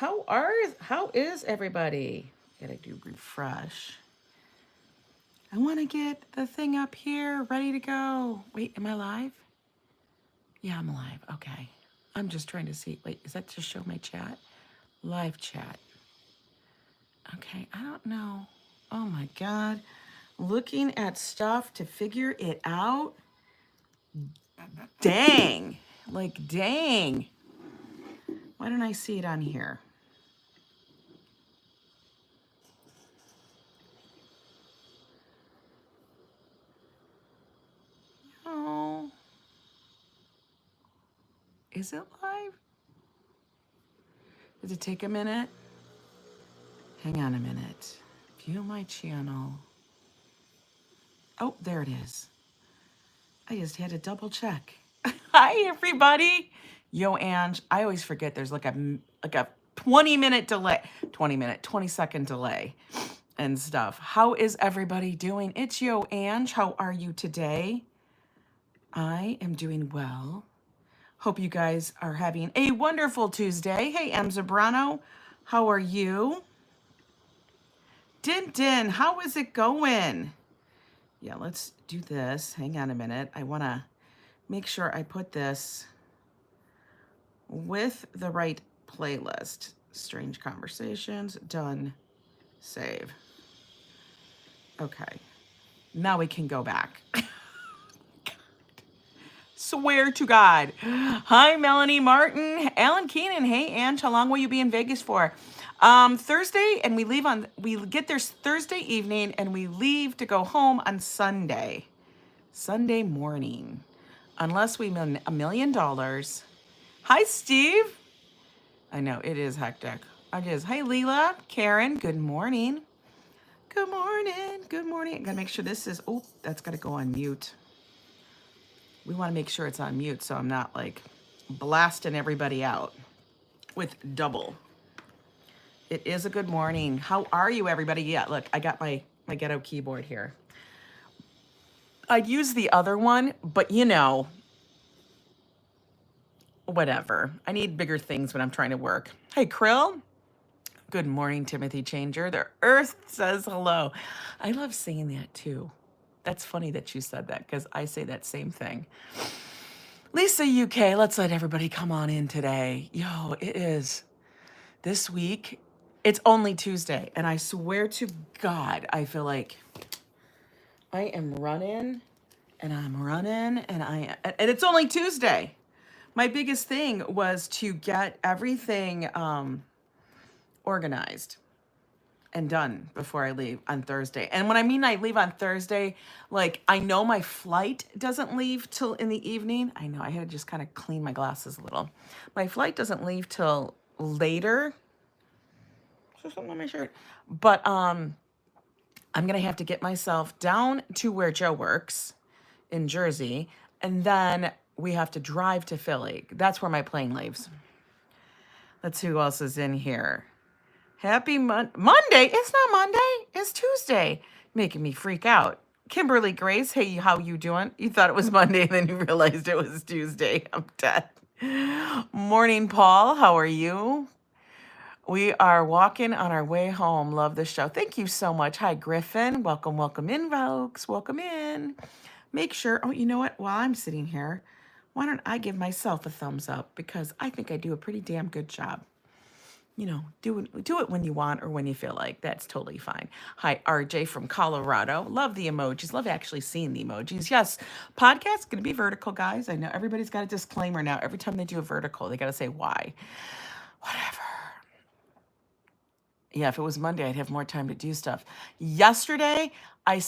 How is everybody? Gotta do refresh. I want to get the thing up here ready to go. Wait, am I live? Yeah, I'm live. Okay. I'm just trying to see. Wait, is that to show my chat? Live chat. Okay, I don't know. Oh my God. Looking at stuff to figure it out. Dang. Like, dang. Why don't I see it on here? Oh. Is it live? Does it take a minute? Hang on a minute. View my channel. Oh, there it is. I just had to double check. Hi, everybody. Yo, Ange. I always forget there's like a 20-minute delay, 20-second delay and stuff. How is everybody doing? It's Yo, Ange. How are you today? I am doing well. Hope you guys are having a wonderful Tuesday. Hey, M. Zabrano. How are you? Din, how is it going? Yeah, let's do this. Hang on a minute. I want to make sure I put this with the right playlist. Strange Conversations. Done. Save. Okay. Now we can go back. Swear to God. Hi, Melanie Martin. Alan Keenan. Hey, Ange, how long will you be in Vegas for? Thursday, and we get there Thursday evening, and we leave to go home on Sunday morning, unless we win $1 million. Hi, Steve. I know, it is hectic. It is. Hey, Leela, Karen, good morning. Good morning. I gotta make sure this is, oh, that's gotta go on mute. We wanna make sure it's on mute so I'm not like blasting everybody out with double. It is a good morning. How are you, everybody? Yeah, look, I got my ghetto keyboard here. I'd use the other one, but you know, whatever. I need bigger things when I'm trying to work. Hey, Krill. Good morning, Timothy Changer. The earth says hello. I love saying that too. That's funny that you said that because I say that same thing. Lisa UK, let's let everybody come on in today. Yo, it is this week. It's only Tuesday, and I swear to God, I feel like I am running, and it's only Tuesday. My biggest thing was to get everything organized and done before I leave on Thursday. And when I mean I leave on Thursday, like I know my flight doesn't leave till in the evening. I know I had to just kind of clean my glasses a little. My flight doesn't leave till later. There's something on my shirt. But I'm gonna have to get myself down to where Joe works in Jersey, and then we have to drive to Philly. That's where my plane leaves. Let's see who else is in here. Happy Monday. It's not Monday. It's Tuesday. Making me freak out. Kimberly Grace, hey, how you doing? You thought it was Monday and then you realized it was Tuesday. I'm dead. Morning, Paul. How are you? We are walking on our way home. Love the show. Thank you so much. Hi, Griffin. Welcome in, folks. Welcome in. Make sure, oh, you know what? While I'm sitting here, why don't I give myself a thumbs up? Because I think I do a pretty damn good job. You know, do it when you want or when you feel like. That's totally fine. Hi, RJ from Colorado. Love the emojis. Love actually seeing the emojis. Yes, podcast's going to be vertical, guys. I know everybody's got a disclaimer now. Every time they do a vertical, they got to say why. Whatever. Yeah, if it was Monday, I'd have more time to do stuff. Yesterday, you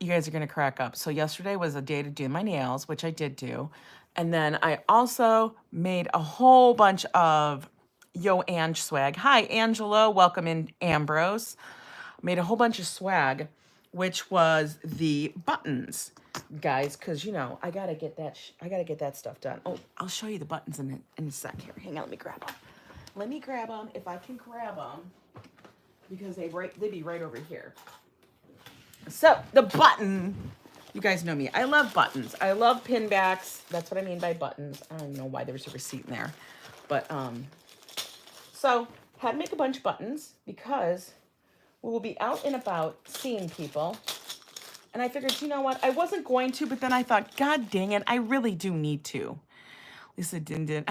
guys are going to crack up. So yesterday was a day to do my nails, which I did do. And then I also made a whole bunch of Yo Ange swag. Hi, Angelo. Welcome in, Ambrose. Made a whole bunch of swag, which was the buttons, guys, because, you know, I got to get that stuff done. Oh, I'll show you the buttons in a sec here. Hang on, let me grab them if I can grab them, because they'd be right over here. So the button, you guys know me. I love buttons. I love pinbacks. That's what I mean by buttons. I don't know why there was a receipt in there, but So had to make a bunch of buttons because we will be out and about seeing people. And I figured, you know what? I wasn't going to, but then I thought, God dang it, I really do need to. Lisa Dindin.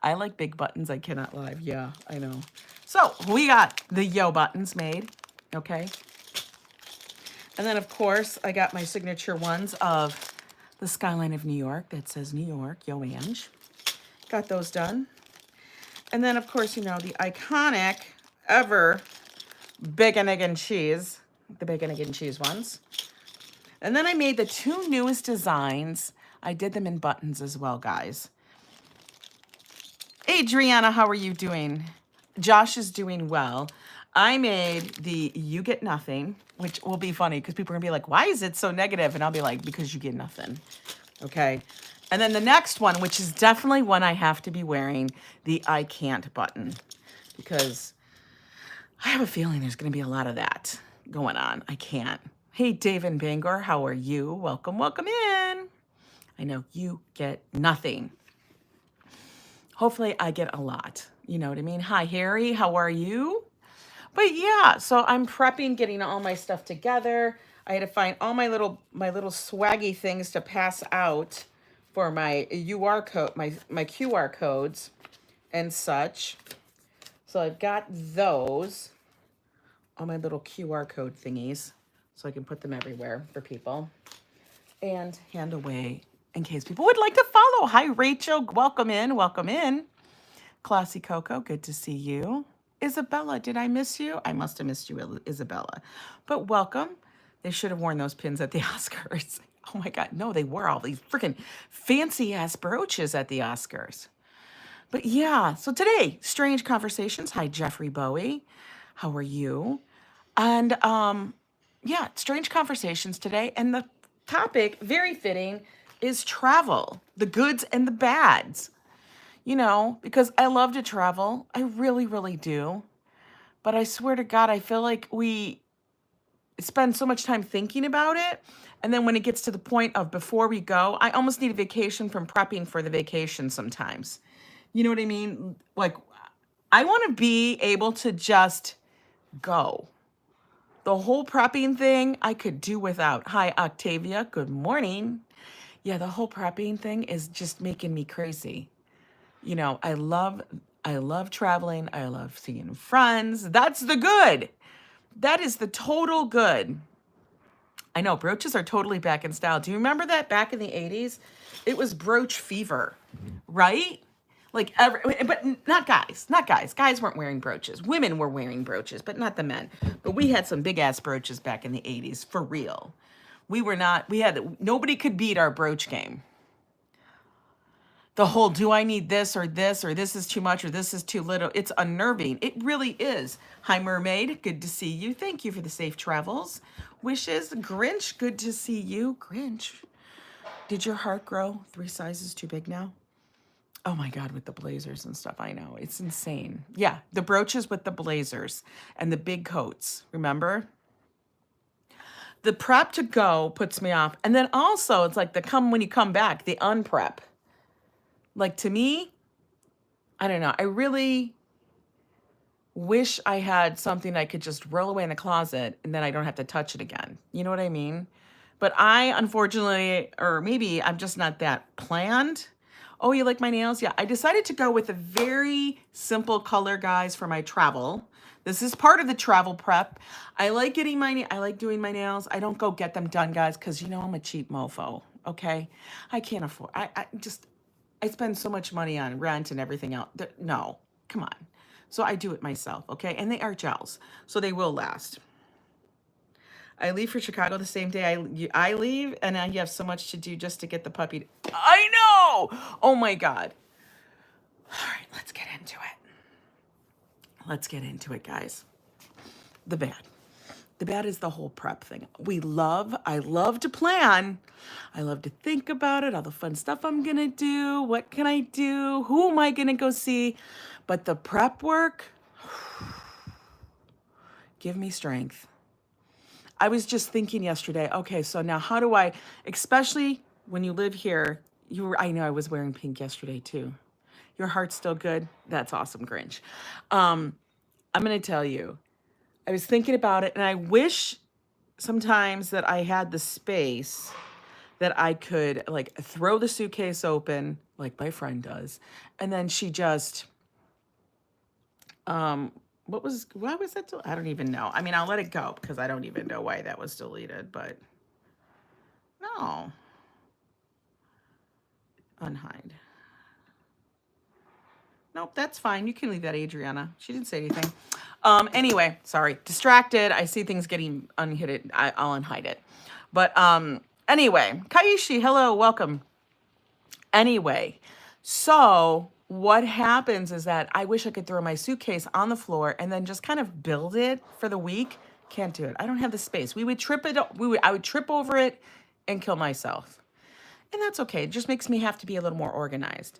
I like big buttons. I cannot lie. Yeah, I know. So we got the yo buttons made. Okay. And then, of course, I got my signature ones of the skyline of New York that says New York, Yo Ange. Got those done. And then, of course, you know, the iconic ever bacon, egg, and cheese. The bacon, egg, and cheese ones. And then I made the two newest designs. I did them in buttons as well, guys. Adriana, how are you doing? Josh is doing well. I made the You Get Nothing, which will be funny because people are going to be like, why is it so negative? And I'll be like, because you get nothing. Okay. And then the next one, which is definitely one I have to be wearing, the I Can't button. Because I have a feeling there's going to be a lot of that going on. I can't. Hey, Dave in Bangor, how are you? Welcome, welcome in. I know you get nothing. Hopefully I get a lot. You know what I mean? Hi, Harry, how are you? But yeah, so I'm prepping, getting all my stuff together. I had to find all my little swaggy things to pass out for my UR code, my QR codes and such. So I've got those, all my little QR code thingies, so I can put them everywhere for people and hand away in case people would like to follow. Hi, Rachel. Welcome in. Welcome in. Classy Coco, good to see you. Isabella, did I miss you? I must have missed you, Isabella. But welcome. They should have worn those pins at the Oscars. Oh my God. No, they wore all these freaking fancy ass brooches at the Oscars. But yeah, so today, Strange Conversations. Hi, Jeffrey Bowie. How are you? And yeah, Strange Conversations today. And the topic, very fitting, is travel, the goods and the bads. You know, because I love to travel. I really, really do. But I swear to God, I feel like we spend so much time thinking about it. And then when it gets to the point of before we go, I almost need a vacation from prepping for the vacation sometimes. You know what I mean? Like, I want to be able to just go. The whole prepping thing, I could do without. Hi, Octavia. Good morning. Yeah, the whole prepping thing is just making me crazy. You know, I love traveling. I love seeing friends. That's the good. That is the total good. I know brooches are totally back in style. Do you remember that back in the 80s? It was brooch fever, right? Like but not guys, not guys. Guys weren't wearing brooches. Women were wearing brooches, but not the men. But we had some big ass brooches back in the 80s, for real. Nobody could beat our brooch game. The whole, do I need this, or this is too much, or this is too little. It's unnerving. It really is. Hi, Mermaid. Good to see you. Thank you for the safe travels. Wishes. Grinch. Good to see you. Grinch. Did your heart grow 3 sizes too big now? Oh my God, with the blazers and stuff. I know. It's insane. Yeah, the brooches with the blazers and the big coats. Remember? The prep to go puts me off. And then also, it's like when you come back, the unprep. Like, to me, I don't know. I really wish I had something I could just roll away in the closet and then I don't have to touch it again. You know what I mean? But I, unfortunately, or maybe I'm just not that planned. Oh, you like my nails? Yeah, I decided to go with a very simple color, guys, for my travel. This is part of the travel prep. I like doing my nails. I don't go get them done, guys, because, you know, I'm a cheap mofo, okay? I can't afford, I spend so much money on rent and everything else. No, come on. So I do it myself, okay? And they are gels, so they will last. I leave for Chicago the same day I leave, and you have so much to do just to get the puppy. I know! Oh my God. All right, let's get into it. Let's get into it, guys. The bad. The bad is the whole prep thing. I love to plan. I love to think about it, all the fun stuff I'm gonna do. What can I do? Who am I gonna go see? But the prep work, give me strength. I was just thinking yesterday, okay, so now how do I, especially when you live here, I know I was wearing pink yesterday too. Your heart's still good? That's awesome, Grinch. Um, I'm going to tell you, I was thinking about it and I wish sometimes that I had the space that I could like throw the suitcase open like my friend does. And then she just, um, why was that? I don't even know. I mean, I'll let it go because I don't even know why that was deleted, but no, unhide. Nope, that's fine. You can leave that, Adriana. She didn't say anything. Anyway, sorry, distracted. I see things getting unhidden. I'll unhide it. But anyway, Kaishi, hello, welcome. Anyway, so what happens is that I wish I could throw my suitcase on the floor and then just kind of build it for the week. Can't do it. I don't have the space. We would trip it. I would trip over it and kill myself. And that's okay. It just makes me have to be a little more organized.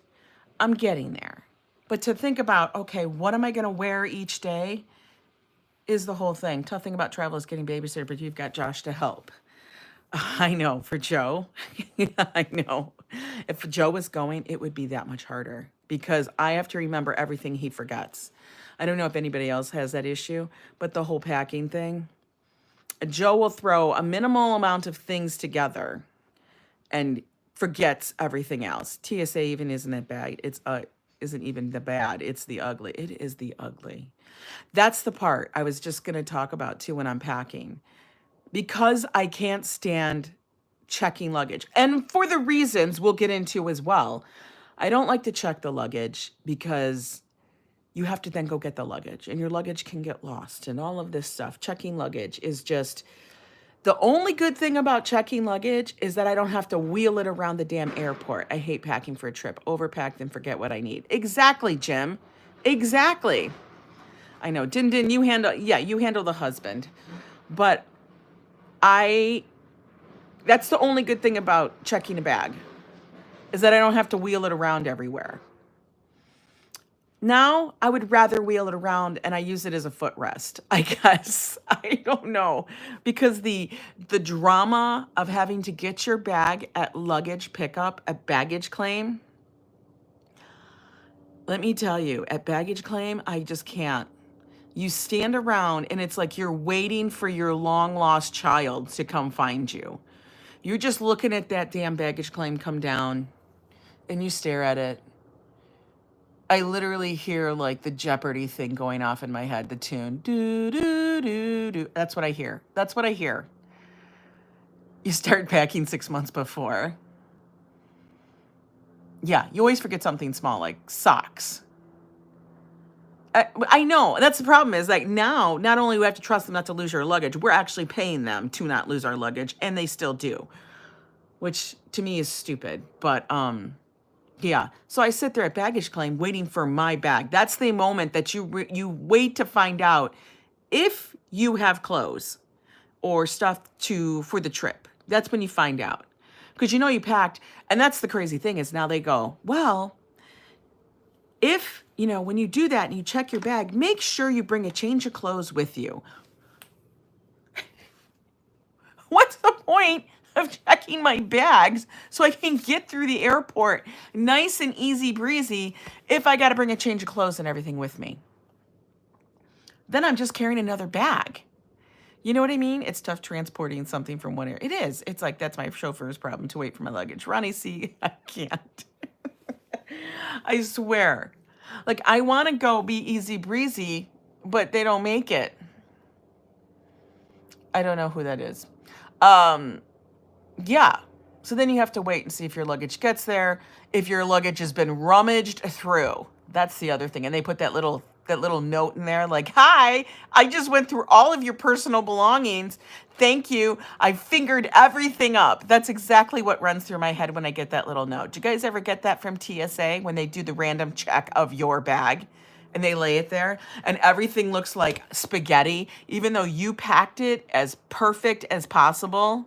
I'm getting there. But to think about, okay, what am I going to wear each day is the whole thing. Tough thing about travel is getting babysitter, but you've got Josh to help. I know for Joe. I know. If Joe was going, it would be that much harder because I have to remember everything he forgets. I don't know if anybody else has that issue, but the whole packing thing, Joe will throw a minimal amount of things together and forgets everything else. TSA even isn't that bad. It's isn't even the bad. It's the ugly. It is the ugly. That's the part I was just going to talk about too when I'm packing. Because I can't stand checking luggage. And for the reasons we'll get into as well. I don't like to check the luggage because you have to then go get the luggage and your luggage can get lost and all of this stuff. Checking luggage is just the only good thing about checking luggage is that I don't have to wheel it around the damn airport. I hate packing for a trip. Overpacked and forget what I need. Exactly, Jim. Exactly. I know. Din, you handle the husband. But that's the only good thing about checking a bag is that I don't have to wheel it around everywhere. Now I would rather wheel it around and I use it as a footrest, I guess. I don't know. Because the drama of having to get your bag at luggage pickup at baggage claim, let me tell you, at baggage claim, I just can't. You stand around and it's like you're waiting for your long lost child to come find you. You're just looking at that damn baggage claim come down and you stare at it. I literally hear like the Jeopardy thing going off in my head, the tune. Do, do, do, do. That's what I hear. That's what I hear. You start packing 6 months before. Yeah, you always forget something small like socks. I know. That's the problem is like now, not only do we have to trust them not to lose your luggage, we're actually paying them to not lose our luggage, and they still do, which to me is stupid. But yeah. So I sit there at baggage claim waiting for my bag. That's the moment that you wait to find out if you have clothes or stuff for the trip. That's when you find out. Because you know you packed, and that's the crazy thing is now they go, well, if, when you do that and you check your bag, make sure you bring a change of clothes with you. What's the point of checking my bags so I can get through the airport nice and easy breezy if I got to bring a change of clothes and everything with me? Then I'm just carrying another bag. You know what I mean? It's tough transporting something from one area. It is. It's like, that's my chauffeur's problem to wait for my luggage. Ronnie, see, I can't. I swear. Like, I want to go be easy breezy, but they don't make it. I don't know who that is. Yeah. So then you have to wait and see if your luggage gets there, if your luggage has been rummaged through. That's the other thing. And they put that little note in there like, hi, I just went through all of your personal belongings. Thank you. I fingered everything up. That's exactly what runs through my head when I get that little note. Do you guys ever get that from TSA when they do the random check of your bag and they lay it there and everything looks like spaghetti, even though you packed it as perfect as possible?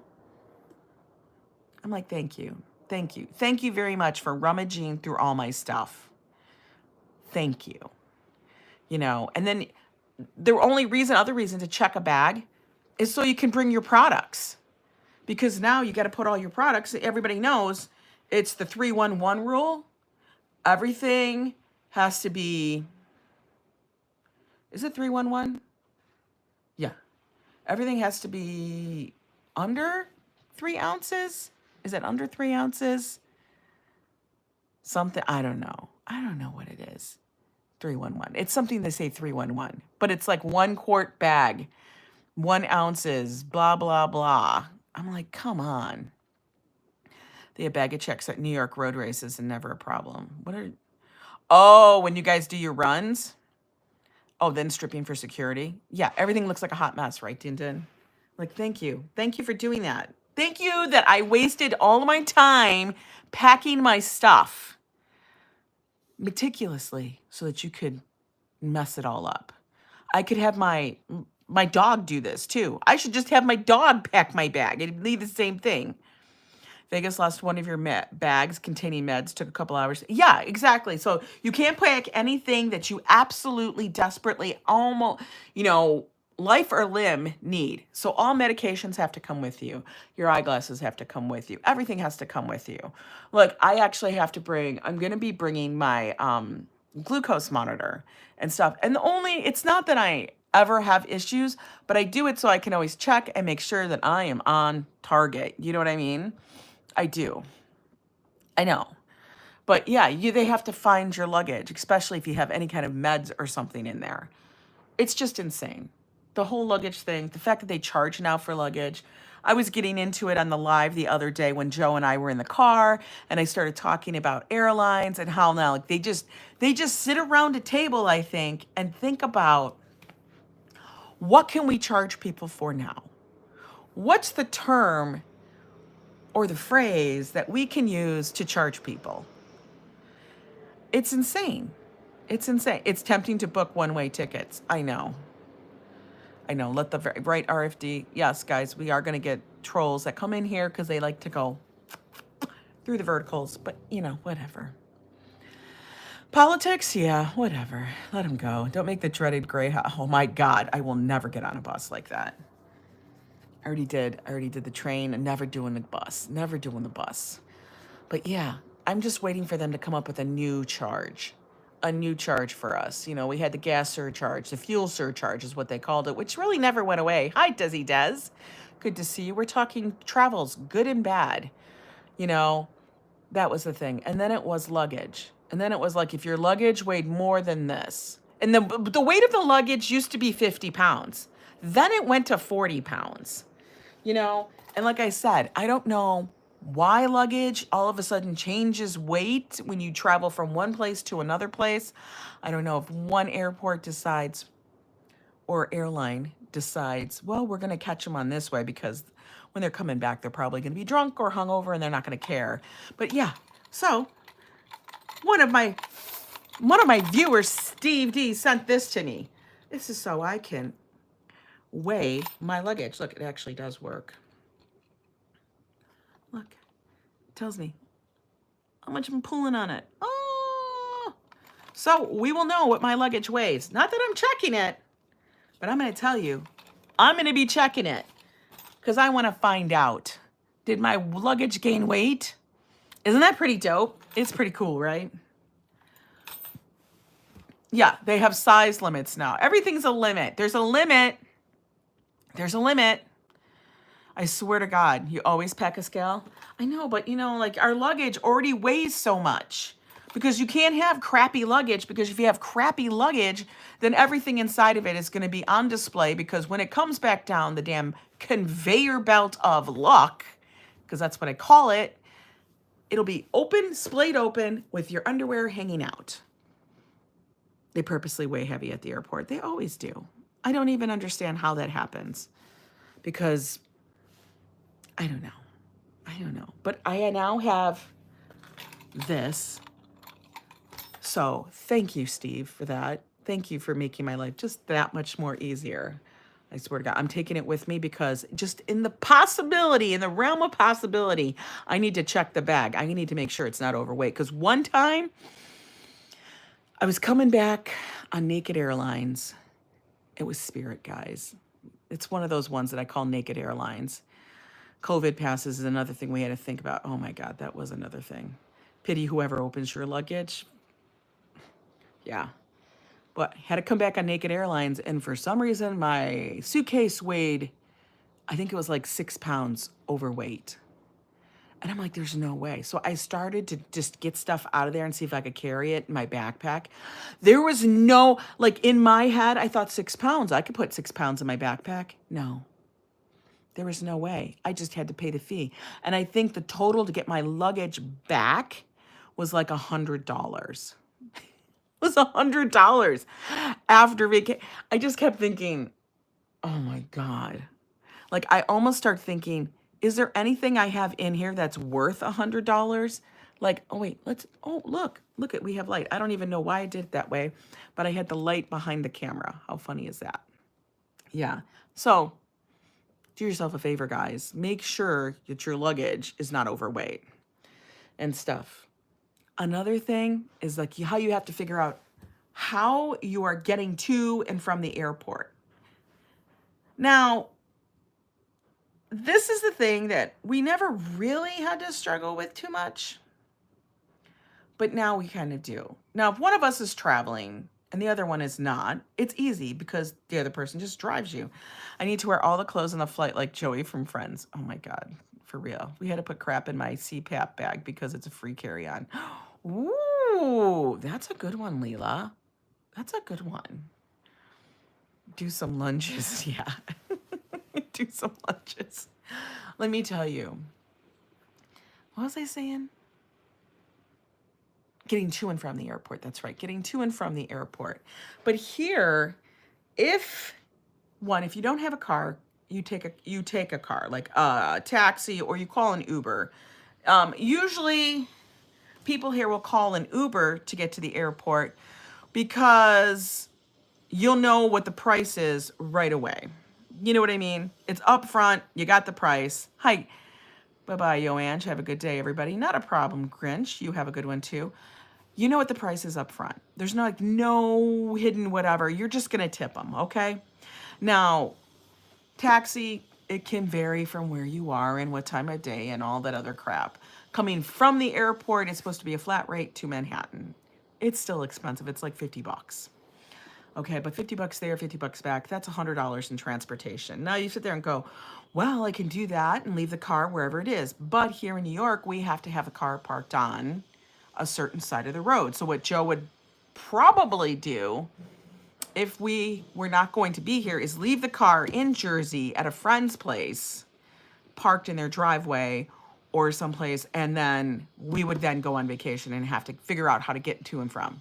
I'm like, thank you. Thank you. Thank you very much for rummaging through all my stuff. Thank you. And then the other reason to check a bag is so you can bring your products. Because now you got to put all your products. Everybody knows it's the 3-1-1 rule. Everything has to be, is it 311? Yeah. Everything has to be under 3 ounces. Is it under 3 ounces? Something, I don't know. I don't know what it is. 311. It's something they say 311, but it's like 1 quart bag, 1 ounces, blah, blah, blah. I'm like, come on. They have baggage checks at New York road races and never a problem. Oh, when you guys do your runs? Oh, then stripping for security. Yeah, everything looks like a hot mess, right, Din Din? Like, thank you. Thank you for doing that. Thank you that I wasted all of my time packing my stuff meticulously so that you could mess it all up. I could have my dog do this too. I should just have my dog pack my bag. It'd be the same thing. Vegas lost one of your bags containing meds. Took a couple hours. Yeah, exactly. So you can't pack anything that you absolutely, desperately, almost, life or limb need. So all medications have to come with you. Your eyeglasses have to come with you. Everything has to come with you. Look, I actually have to I'm going to be bringing my glucose monitor and stuff. And it's not that I ever have issues, but I do it so I can always check and make sure that I am on target. You know what I mean? I do. I know. But yeah, they have to find your luggage, especially if you have any kind of meds or something in there. It's just insane. The whole luggage thing, the fact that they charge now for luggage. I was getting into it on the live the other day when Joe and I were in the car, and I started talking about airlines and how now like they just sit around a table, I think, and think about what can we charge people for now? What's the term or the phrase that we can use to charge people? It's insane. It's insane. It's tempting to book one-way tickets. I know. Let the right RFD. Yes, guys, we are going to get trolls that come in here because they like to go through the verticals. But, whatever. Politics, yeah, whatever. Let them go. Don't make the dreaded gray. Oh, my God. I will never get on a bus like that. I already did the train and never doing the bus. Never doing the bus. But, yeah, I'm just waiting for them to come up with a new charge for us. We had the gas surcharge, the fuel surcharge is what they called it, which really never went away. Hi, Desi Des. Good to see you. We're talking travels, good and bad. That was the thing. And then it was luggage. And then it was like, if your luggage weighed more than this, and the weight of the luggage used to be 50 pounds. Then it went to 40 pounds, and like I said, I don't know why luggage all of a sudden changes weight when you travel from one place to another place. I don't know if one airport decides or airline decides, well, we're going to catch them on this way because when they're coming back, they're probably going to be drunk or hungover and they're not going to care. But yeah, so one of my viewers, Steve D, sent this to me. This is so I can weigh my luggage. Look, it actually does work. Look, it tells me how much I'm pulling on it. Oh, so we will know what my luggage weighs. Not that I'm checking it, but I'm going to tell you, I'm going to be checking it because I want to find out. Did my luggage gain weight? Isn't that pretty dope? It's pretty cool, right? Yeah, they have size limits now. Everything's a limit. There's a limit. I swear to God, you always pack a scale. I know, but like our luggage already weighs so much because you can't have crappy luggage, because if you have crappy luggage, then everything inside of it is going to be on display, because when it comes back down the damn conveyor belt of luck, because that's what I call it, it'll be open, splayed open with your underwear hanging out. They purposely weigh heavy at the airport. They always do. I don't even understand how that happens, because I don't know. But I now have this. So thank you, Steve, for that. Thank you for making my life just that much more easier. I swear to God, I'm taking it with me because just in the realm of possibility, I need to check the bag. I need to make sure it's not overweight. Because one time I was coming back on Naked Airlines. It was Spirit, guys. It's one of those ones that I call Naked Airlines. COVID passes is another thing we had to think about. Oh my God, that was another thing. Pity whoever opens your luggage. Yeah. But had to come back on Naked Airlines, and for some reason, my suitcase weighed, I think it was like 6 pounds overweight. And I'm like, there's no way. So I started to just get stuff out of there and see if I could carry it in my backpack. There was no, like in my head, I thought 6 pounds. I could put 6 pounds in my backpack. No, there was no way. I just had to pay the fee. And I think the total to get my luggage back was like $100. It was $100 after vacation. I just kept thinking, oh my God. Like I almost start thinking, is there anything I have in here that's worth $100? Like, oh wait, look at, we have light. I don't even know why I did it that way, but I had the light behind the camera. How funny is that? Yeah. So do yourself a favor, guys. Make sure that your luggage is not overweight and stuff. Another thing is like how you have to figure out how you are getting to and from the airport. Now, this is the thing that we never really had to struggle with too much, but now we kind of do. Now, if one of us is traveling and the other one is not, it's easy because the other person just drives you. I need to wear all the clothes on the flight like Joey from Friends. Oh my God, for real. We had to put crap in my CPAP bag because it's a free carry-on. Ooh, that's a good one, Leela. That's a good one. Do some lunges, yeah. Do some lunges. Let me tell you. What was I saying? Getting to and from the airport. That's right. Getting to and from the airport. But here, if you don't have a car, you take a car, like a taxi, or you call an Uber. Usually people here will call an Uber to get to the airport because you'll know what the price is right away. You know what I mean? It's up front. You got the price. Hi. Bye-bye, Yoange. Have a good day, everybody. Not a problem, Grinch. You have a good one, too. You know what the price is up front. There's no hidden whatever. You're just going to tip them, okay? Now, taxi, it can vary from where you are and what time of day and all that other crap. Coming from the airport, it's supposed to be a flat rate to Manhattan. It's still expensive. It's like $50. Okay, but $50 there, $50 back, that's $100 in transportation. Now you sit there and go, well, I can do that and leave the car wherever it is. But here in New York, we have to have a car parked on a certain side of the road. So what Joe would probably do if we were not going to be here is leave the car in Jersey at a friend's place, parked in their driveway or someplace, and then we would then go on vacation and have to figure out how to get to and from.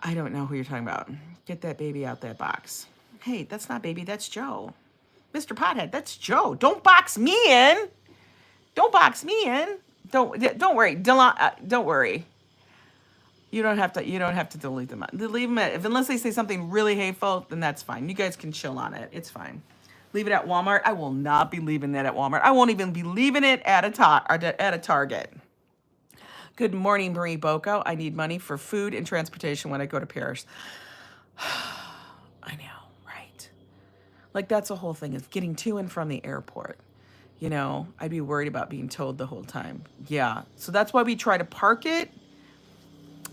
I don't know who you're talking about. Get that baby out that box. Hey, that's not baby, that's Joe. Mr. Pothead, that's Joe. Don't box me in. Don't box me in. Don't worry. Don't worry. You don't have to delete them. Leave them unless they say something really hateful, then that's fine. You guys can chill on it. It's fine. Leave it at Walmart. I will not be leaving that at Walmart. I won't even be leaving it at a Target. Good morning, Marie Boko. I need money for food and transportation when I go to Paris. I know, right? Like that's the whole thing is getting to and from the airport. You know, I'd be worried about being towed the whole time. Yeah. So that's why we try to park it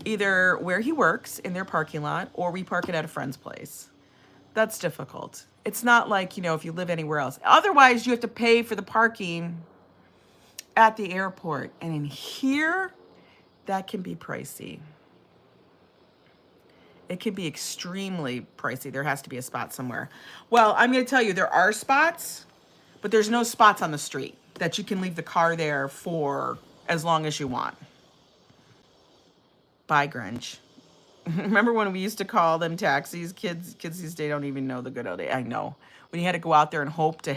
either where he works in their parking lot or we park it at a friend's place. That's difficult. It's not like, if you live anywhere else. Otherwise, you have to pay for the parking at the airport. And in here, that can be pricey. It can be extremely pricey. There has to be a spot somewhere. Well, I'm going to tell you, there are spots, but there's no spots on the street that you can leave the car there for as long as you want. Bye, Grinch. Remember when we used to call them taxis? Kids these days don't even know the good old days. I know. When you had to go out there and hope to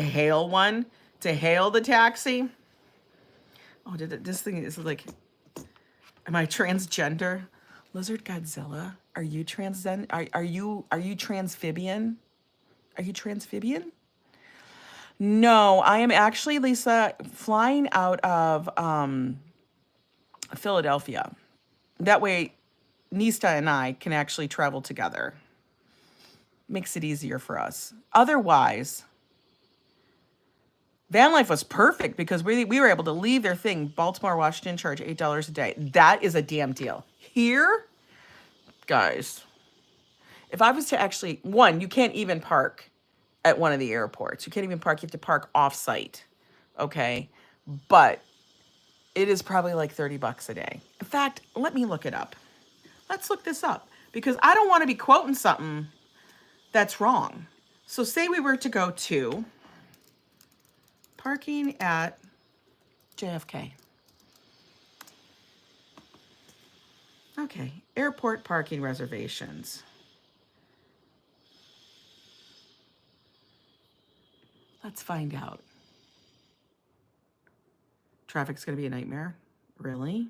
hail the taxi. Oh, this thing is like, am I transgender? Lizard Godzilla, are you Are you transphibian? Are you transphibian? No, I am actually, Lisa, flying out of Philadelphia. That way, Nista and I can actually travel together. Makes it easier for us. Otherwise, Van life was perfect because we were able to leave their thing, Baltimore, Washington, charge $8 a day. That is a damn deal. Here, guys, if I was to actually, one, you can't even park at one of the airports. You can't even park, you have to park off site. Okay. But it is probably like 30 bucks a day. In fact, let me look it up. Let's look this up because I don't want to be quoting something that's wrong. So say we were to go to parking at JFK. Okay, airport parking reservations. Let's find out. Traffic's gonna be a nightmare. Really?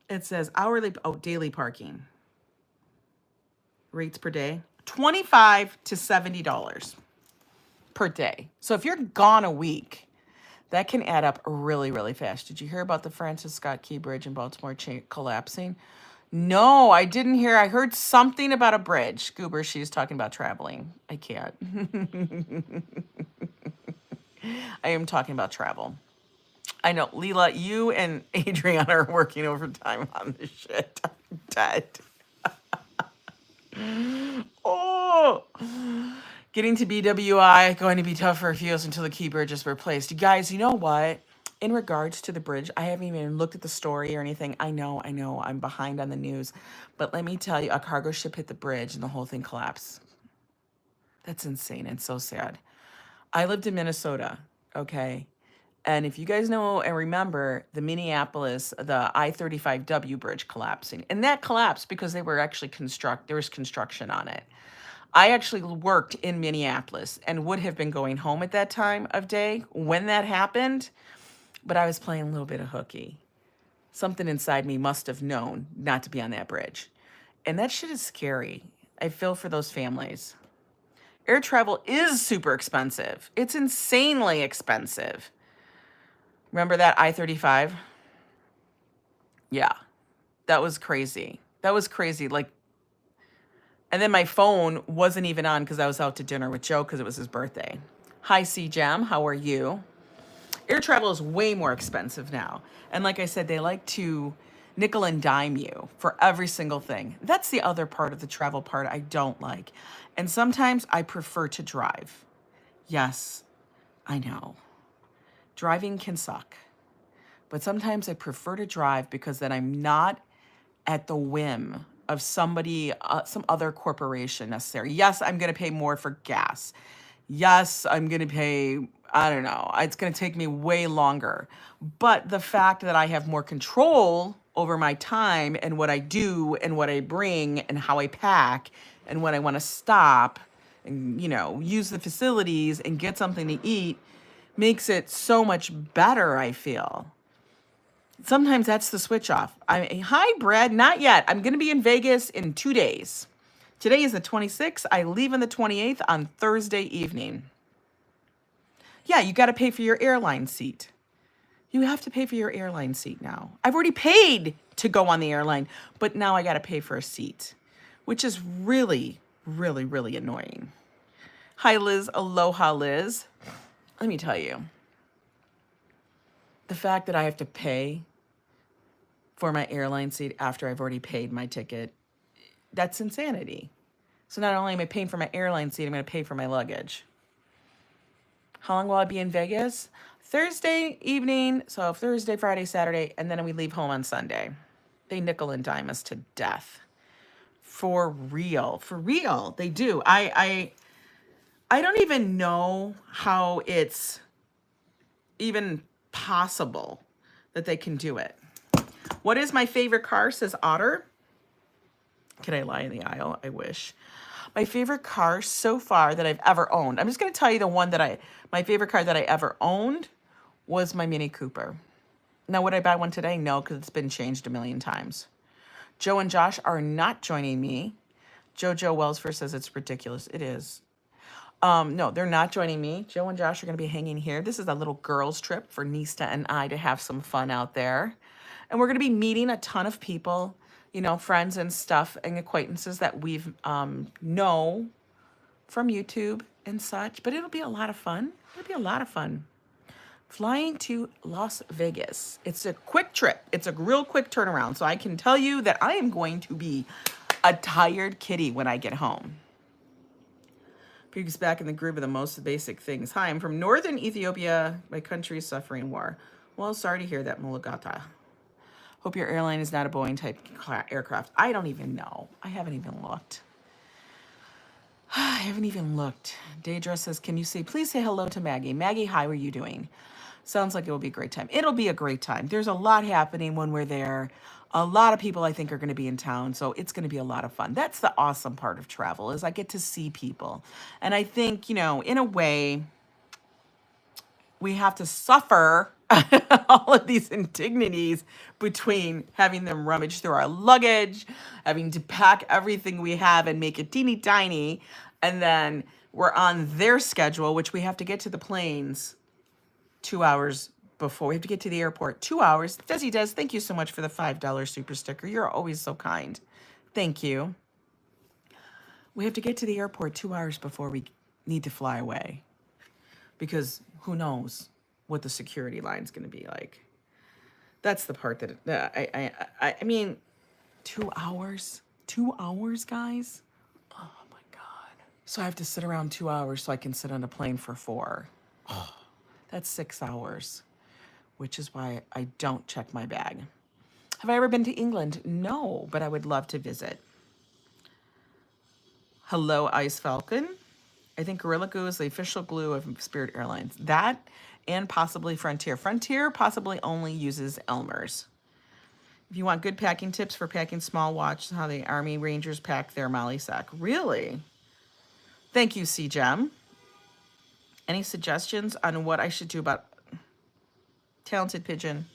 It says hourly, daily parking. Rates per day, $25 to $70 per day. So if you're gone a week, that can add up really, really fast. Did you hear about the Francis Scott Key Bridge in Baltimore collapsing? No, I didn't hear. I heard something about a bridge. Goober, she's talking about traveling. I can't. I am talking about travel. I know, Leela, you and Adriana are working overtime on this shit. I'm dead. Oh, getting to BWI, going to be tough for a few years until the Key Bridge is replaced. You guys, you know what? In regards to the bridge, I haven't even looked at the story or anything. I know, I'm behind on the news. But let me tell you, a cargo ship hit the bridge and the whole thing collapsed. That's insane and so sad. I lived in Minnesota, okay? And if you guys know and remember the Minneapolis, the I-35W bridge collapsing, and that collapsed because they were actually there was construction on it. I actually worked in Minneapolis and would have been going home at that time of day when that happened, but I was playing a little bit of hooky. Something inside me must have known not to be on that bridge. And that shit is scary. I feel for those families. Air travel is super expensive. It's insanely expensive. Remember that I-35? Yeah, that was crazy. That was crazy. Like, and then my phone wasn't even on because I was out to dinner with Joe because it was his birthday. Hi, C-Jam. How are you? Air travel is way more expensive now. And like I said, they like to nickel and dime you for every single thing. That's the other part of the travel part I don't like. And sometimes I prefer to drive. Yes, I know. Driving can suck. But sometimes I prefer to drive because then I'm not at the whim of somebody, some other corporation necessary. Yes, I'm going to pay more for gas. Yes, I'm going to pay, I don't know, it's going to take me way longer. But the fact that I have more control over my time and what I do and what I bring and how I pack and when I want to stop and, use the facilities and get something to eat makes it so much better, I feel. Sometimes that's the switch off. Hi, Brad. Not yet. I'm going to be in Vegas in 2 days. Today is the 26th. I leave on the 28th on Thursday evening. Yeah, you got to pay for your airline seat. You have to pay for your airline seat now. I've already paid to go on the airline, but now I got to pay for a seat, which is really, really, really annoying. Hi, Liz. Aloha, Liz. Let me tell you, the fact that I have to pay for my airline seat after I've already paid my ticket, that's insanity. So not only am I paying for my airline seat, I'm going to pay for my luggage. How long will I be in Vegas? Thursday evening, so Thursday, Friday, Saturday, and then we leave home on Sunday. They nickel and dime us to death. For real. For real. They do. I don't even know how it's even possible that they can do it. What is my favorite car, says Otter. Can I lie in the aisle? I wish. My favorite car so far that I've ever owned. I'm just going to tell you the one that my favorite car that I ever owned was my Mini Cooper. Now, would I buy one today? No, because it's been changed a million times. Joe and Josh are not joining me. JoJo Wellsford says it's ridiculous. It is. No, they're not joining me. Joe and Josh are going to be hanging here. This is a little girls trip for Nista and I to have some fun out there. And we're going to be meeting a ton of people, friends and stuff and acquaintances that we've know from YouTube and such, but it'll be a lot of fun. It'll be a lot of fun. Flying to Las Vegas. It's a quick trip. It's a real quick turnaround. So I can tell you that I am going to be a tired kitty when I get home. Pig's back in the groove of the most basic things. Hi, I'm from northern Ethiopia. My country is suffering war. Well, sorry to hear that, Mulugata. Hope your airline is not a Boeing type aircraft. I don't even know. I haven't even looked. I haven't even looked. Daedra says, can you say, please say hello to Maggie. Maggie, how are you doing? Sounds like it will be a great time. It'll be a great time. There's a lot happening when we're there. A lot of people I think are going to be in town, so it's going to be a lot of fun. That's the awesome part of travel is I get to see people. And I think, you know, in a way, we have to suffer all of these indignities between having them rummage through our luggage, having to pack everything we have and make it teeny tiny, and then we're on their schedule, which we have to get to the planes 2 hours before. We have to get to the airport 2 hours. Desi Des, thank you so much for the $5 super sticker. You're always so kind. Thank you. We have to get to the airport 2 hours before we need to fly away because who knows what the security line is going to be like. That's the part that I mean, 2 hours, 2 hours, guys. Oh my God. So I have to sit around 2 hours so I can sit on a plane for 4. Oh, that's 6 hours, which is why I don't check my bag. Have I ever been to England? No, but I would love to visit. Hello, Ice Falcon. I think Gorilla Glue is the official glue of Spirit Airlines. That and possibly Frontier. Frontier possibly only uses Elmer's. If you want good packing tips for packing small, watch how the Army Rangers pack their Molly sack. Really? Thank you, C-Gem. Any suggestions on what I should do about Talented Pigeon?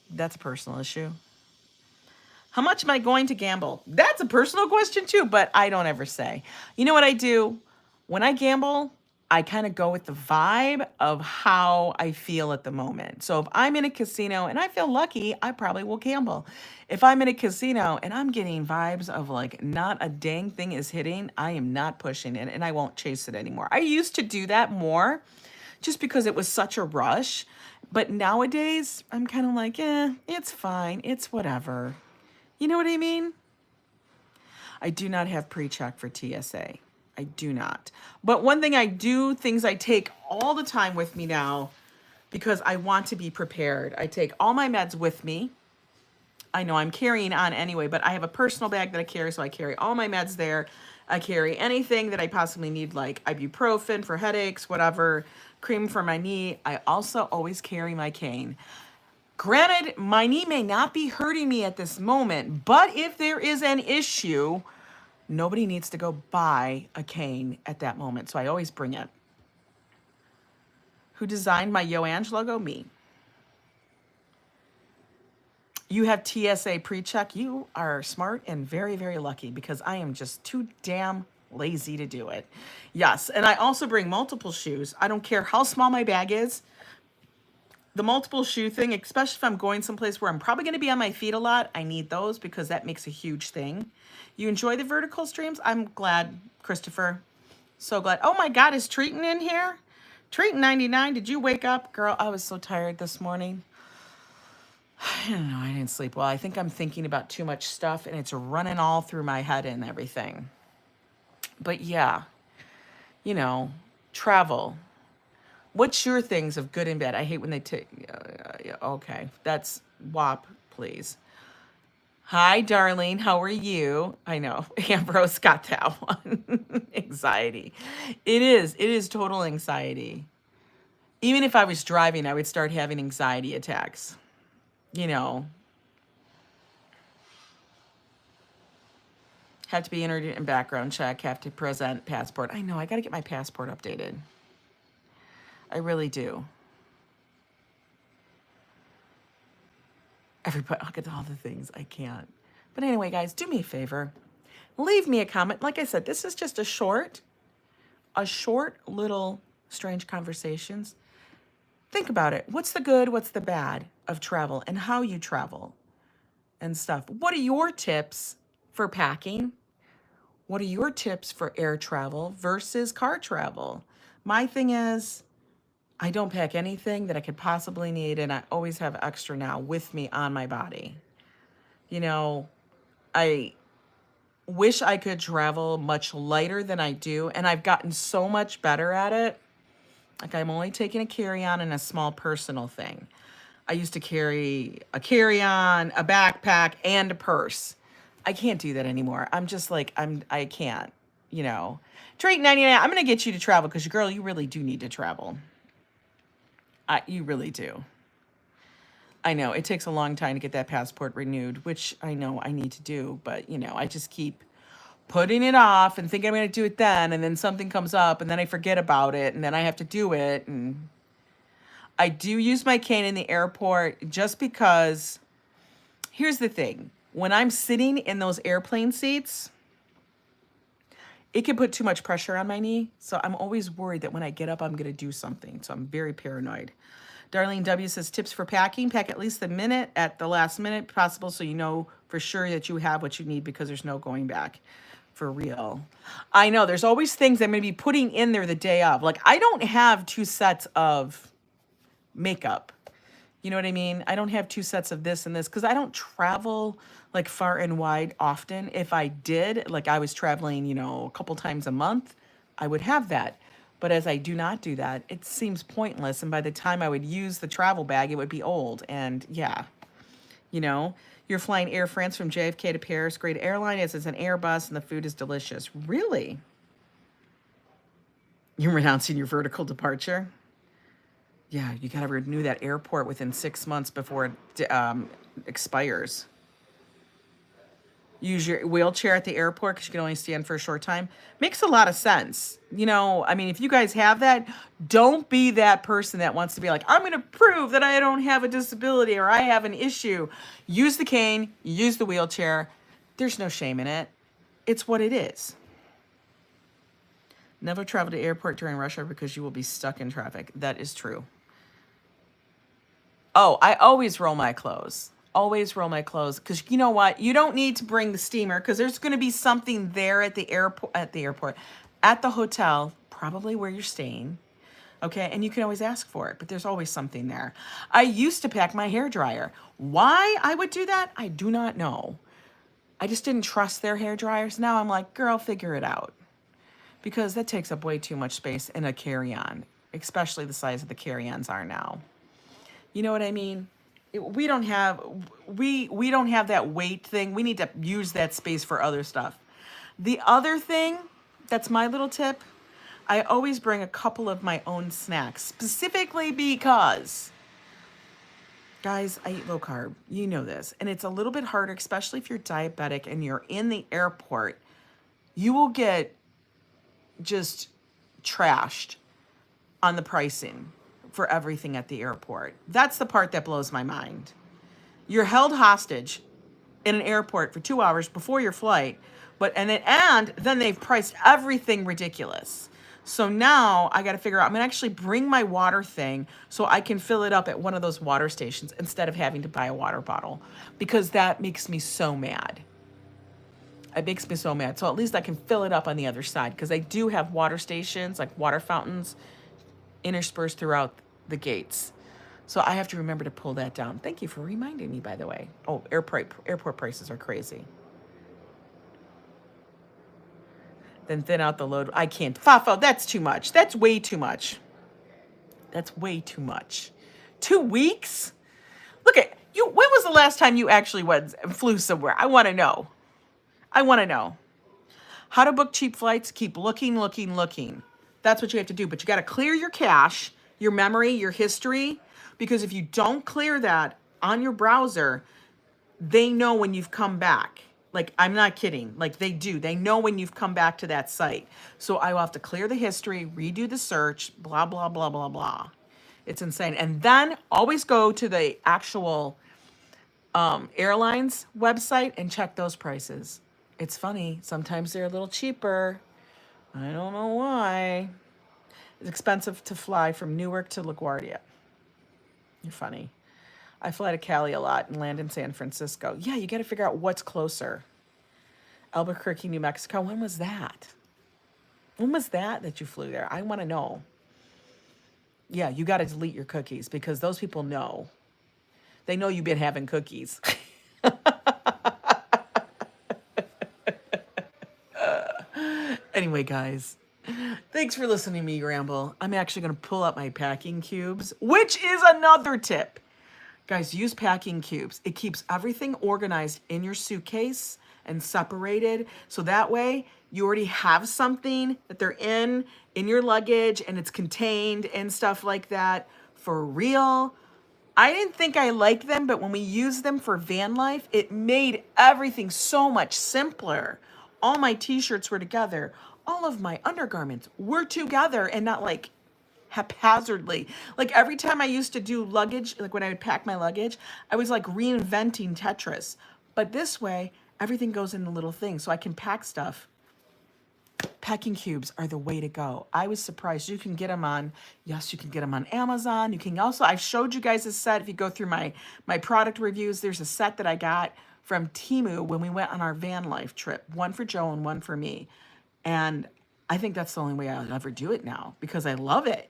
That's a personal issue. How much am I going to gamble? That's a personal question too, but I don't ever say. You know what I do? When I gamble, I kind of go with the vibe of how I feel at the moment. So if I'm in a casino and I feel lucky, I probably will gamble. If I'm in a casino and I'm getting vibes of like not a dang thing is hitting, I am not pushing it and I won't chase it anymore. I used to do that more just because it was such a rush. But nowadays, I'm kind of like, it's fine. It's whatever. You know what I mean? I do not have pre-check for TSA. I do not. But one thing I do, things I take all the time with me now because I want to be prepared. I take all my meds with me. I know I'm carrying on anyway, but I have a personal bag that I carry, so I carry all my meds there. I carry anything that I possibly need, like ibuprofen for headaches, whatever, cream for my knee. I also always carry my cane. Granted, my knee may not be hurting me at this moment, but if there is an issue, nobody needs to go buy a cane at that moment. So I always bring it. Who designed my Yo Ange logo? Me. You have TSA pre-check. You are smart and very, very lucky because I am just too damn lazy to do it. Yes, and I also bring multiple shoes. I don't care how small my bag is. The multiple shoe thing, especially if I'm going someplace where I'm probably going to be on my feet a lot, I need those because that makes a huge thing. You enjoy the vertical streams? I'm glad, Christopher. So glad. Oh my God, is Treaton in here? Treaton 99, did you wake up? Girl, I was so tired this morning. I don't know, I didn't sleep well. I think I'm thinking about too much stuff and it's running all through my head and everything. But yeah, you know, travel. What's your things of good and bad? I hate when they take, okay, that's WAP, please. Hi, darling, how are you? I know, Ambrose got that one. Anxiety. It is total anxiety. Even if I was driving, I would start having anxiety attacks. You know, have to be entered in background check, have to present passport. I know, I got to get my passport updated. I really do. Everybody, look at all the things I can't. But anyway, guys, do me a favor. Leave me a comment. Like I said, this is just a short little strange conversations. Think about it. What's the good? What's the bad of travel and how you travel and stuff? What are your tips for packing? What are your tips for air travel versus car travel? My thing is, I don't pack anything that I could possibly need, and I always have extra now with me on my body. You know, I wish I could travel much lighter than I do, and I've gotten so much better at it. Like, I'm only taking a carry-on and a small personal thing. I used to carry a carry-on, a backpack, and a purse. I can't do that anymore. I'm just like, I can't, you know. Trade 99, I'm gonna get you to travel because girl, you really do need to travel. You really do. I know it takes a long time to get that passport renewed, which I know I need to do, but you know, I just keep putting it off and think I'm going to do it then, and then something comes up and then I forget about it and then I have to do it. And I do use my cane in the airport just because here's the thing. When I'm sitting in those airplane seats, it can put too much pressure on my knee. So I'm always worried that when I get up, I'm going to do something. So I'm very paranoid. Darlene W says tips for packing. Pack at least a minute at the last minute possible so you know for sure that you have what you need because there's no going back. For real. I know there's always things I'm going to be putting in there the day of. Like I don't have 2 sets of makeup. You know what I mean? I don't have 2 sets of this and this because I don't travel like far and wide often. If I did, like I was traveling, you know, a couple times a month, I would have that. But as I do not do that, it seems pointless. And by the time I would use the travel bag, it would be old. And yeah, you know, you're flying Air France from JFK to Paris. Great airline as it's an Airbus and the food is delicious. Really? You're renouncing your vertical departure? Yeah, you got to renew that airport within 6 months before it expires. Use your wheelchair at the airport because you can only stand for a short time. Makes a lot of sense. You know, I mean, if you guys have that, don't be that person that wants to be like, I'm going to prove that I don't have a disability or I have an issue. Use the cane, use the wheelchair. There's no shame in it. It's what it is. Never travel to airport during rush hour because you will be stuck in traffic. That is true. Oh, I always roll my clothes. Always roll my clothes because you know what? You don't need to bring the steamer because there's going to be something there at the airport, at the hotel, probably where you're staying. Okay, and you can always ask for it, but there's always something there. I used to pack my hair dryer. Why I would do that, I do not know. I just didn't trust their hair dryers. Now I'm like, girl, figure it out. Because that takes up way too much space in a carry-on, especially the size of the carry-ons are now. You know what I mean? We don't have that weight thing. We need to use that space for other stuff. The other thing, that's my little tip, I always bring a couple of my own snacks, specifically because, guys, I eat low carb. You know this. And it's a little bit harder, especially if you're diabetic and you're in the airport. You will get just trashed on the pricing for everything at the airport. That's the part that blows my mind. You're held hostage in an airport for 2 hours before your flight, and then they've priced everything ridiculous. So now I got to figure out, I'm going to actually bring my water thing so I can fill it up at one of those water stations instead of having to buy a water bottle because that makes me so mad. It makes me so mad. So at least I can fill it up on the other side because they do have water stations, like water fountains, interspersed throughout the gates. So I have to remember to pull that down. Thank you for reminding me, by the way. Oh, airport prices are crazy. Then thin out the load. I can't. Fafo, that's too much. That's way too much. That's way too much. 2 weeks? Look at you. When was the last time you actually flew somewhere? I want to know. I want to know. How to book cheap flights? Keep looking. That's what you have to do. But you got to clear your cache, your memory, your history. Because if you don't clear that on your browser, they know when you've come back. Like, I'm not kidding. Like, they do. They know when you've come back to that site. So I will have to clear the history, redo the search, blah, blah, blah, blah, blah. It's insane. And then always go to the actual airlines website and check those prices. It's funny. Sometimes they're a little cheaper. I don't know why. It's expensive to fly from Newark to LaGuardia. You're funny. I fly to Cali a lot and land in San Francisco. Yeah, you got to figure out what's closer. Albuquerque, New Mexico. When was that? When was that you flew there? I want to know. Yeah, you got to delete your cookies because those people know. They know you've been having cookies. Anyway, guys, thanks for listening to me ramble. I'm actually going to pull up my packing cubes, which is another tip. Guys, use packing cubes. It keeps everything organized in your suitcase and separated. So that way you already have something that they're in your luggage and it's contained and stuff like that. For real. I didn't think I liked them, but when we used them for van life, it made everything so much simpler. All my t-shirts were together. All of my undergarments were together and not like haphazardly. Like every time I used to do luggage, like when I would pack my luggage, I was like reinventing Tetris. But this way, everything goes in the little thing so I can pack stuff. Packing cubes are the way to go. I was surprised. You can get them on, yes, you can get them on Amazon. You can also, I've showed you guys a set. If you go through my product reviews, there's a set that I got from Temu when we went on our van life trip. One for Joe and one for me. And I think that's the only way I'll ever do it now because I love it,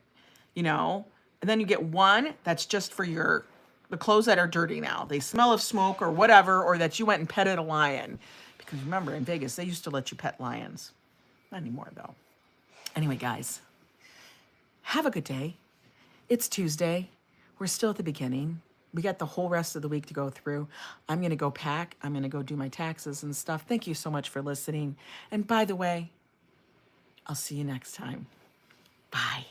you know? And then you get one that's just for the clothes that are dirty now. They smell of smoke or whatever, or that you went and petted a lion. Because remember, in Vegas, they used to let you pet lions. Not anymore, though. Anyway, guys, have a good day. It's Tuesday. We're still at the beginning. We got the whole rest of the week to go through. I'm going to go pack. I'm going to go do my taxes and stuff. Thank you so much for listening. And by the way, I'll see you next time. Bye.